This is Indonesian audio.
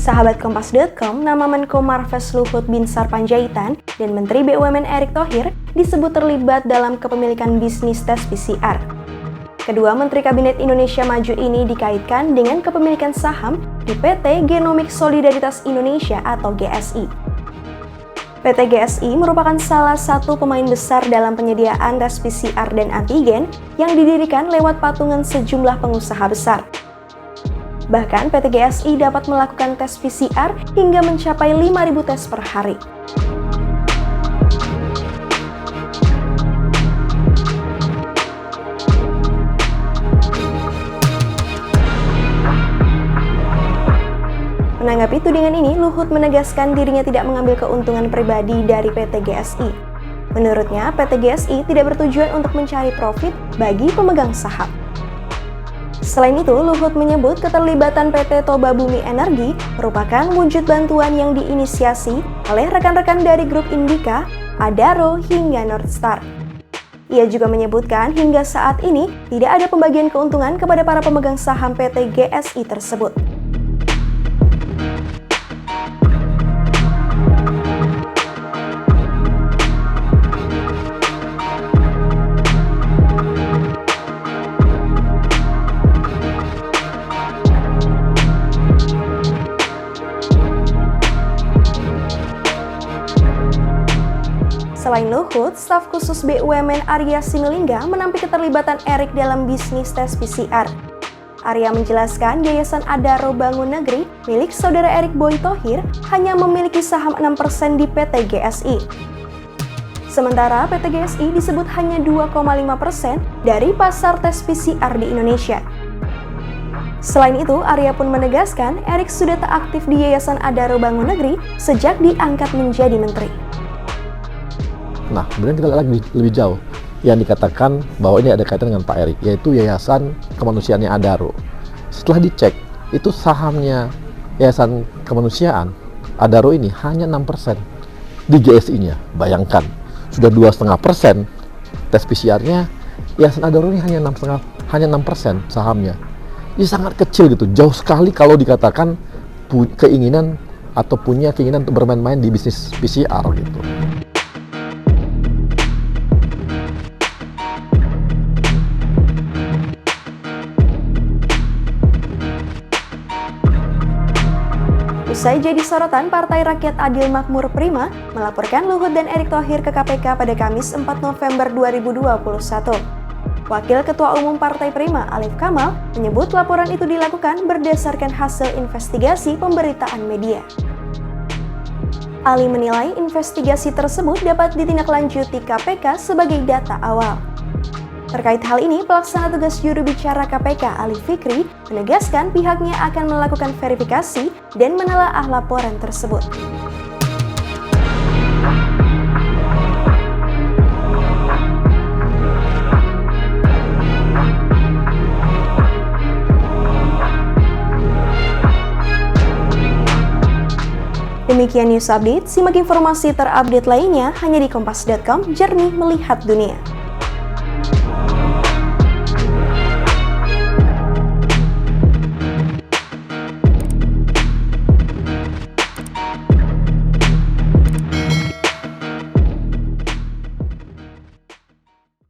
Sahabat Kompas.com, nama Menko Marves Luhut Binsar Panjaitan dan Menteri BUMN Erick Thohir disebut terlibat dalam kepemilikan bisnis tes PCR. Kedua Menteri Kabinet Indonesia Maju ini dikaitkan dengan kepemilikan saham di PT Genomics Solidaritas Indonesia atau GSI. PT GSI merupakan salah satu pemain besar dalam penyediaan tes PCR dan antigen yang didirikan lewat patungan sejumlah pengusaha besar. Bahkan PT GSI dapat melakukan tes PCR hingga mencapai 5.000 tes per hari. Menanggapi tudingan ini, Luhut menegaskan dirinya tidak mengambil keuntungan pribadi dari PT GSI. Menurutnya, PT GSI tidak bertujuan untuk mencari profit bagi pemegang saham. Selain itu, Luhut menyebut keterlibatan PT Toba Bumi Energi merupakan wujud bantuan yang diinisiasi oleh rekan-rekan dari grup Indika, Adaro, hingga Northstar. Ia juga menyebutkan hingga saat ini tidak ada pembagian keuntungan kepada para pemegang saham PT GSI tersebut. Selain Luhut, staf khusus BUMN Arya Sinulinga menampik keterlibatan Erick dalam bisnis tes PCR. Arya menjelaskan Yayasan Adaro Bangun Negeri milik saudara Erick Boy Thohir hanya memiliki saham 6% di PT GSI. Sementara PT GSI disebut hanya 2,5% dari pasar tes PCR di Indonesia. Selain itu, Arya pun menegaskan Erick sudah tak aktif di Yayasan Adaro Bangun Negeri sejak diangkat menjadi menteri. Nah, kemudian kita lihat lebih jauh yang dikatakan bahwa ini ada kaitan dengan Pak Erick, yaitu Yayasan Kemanusiaannya Adaro. Setelah dicek, itu sahamnya Yayasan Kemanusiaan Adaro ini hanya 6% di GSI-nya. Bayangkan, sudah 2,5% tes PCR-nya, Yayasan Adaro ini hanya 6% sahamnya. Ini sangat kecil gitu, jauh sekali kalau dikatakan keinginan atau punya keinginan untuk bermain-main di bisnis PCR gitu. Usai jadi sorotan, Partai Rakyat Adil Makmur Prima melaporkan Luhut dan Erick Thohir ke KPK pada Kamis 4 November 2021. Wakil Ketua Umum Partai Prima, Alif Kamal, menyebut laporan itu dilakukan berdasarkan hasil investigasi pemberitaan media. Ali menilai investigasi tersebut dapat ditindaklanjuti KPK sebagai data awal. Terkait hal ini, pelaksana tugas juru bicara KPK Ali Fikri menegaskan pihaknya akan melakukan verifikasi dan menelaah laporan tersebut. Demikian news update, simak informasi terupdate lainnya hanya di Kompas.com, jernih melihat dunia.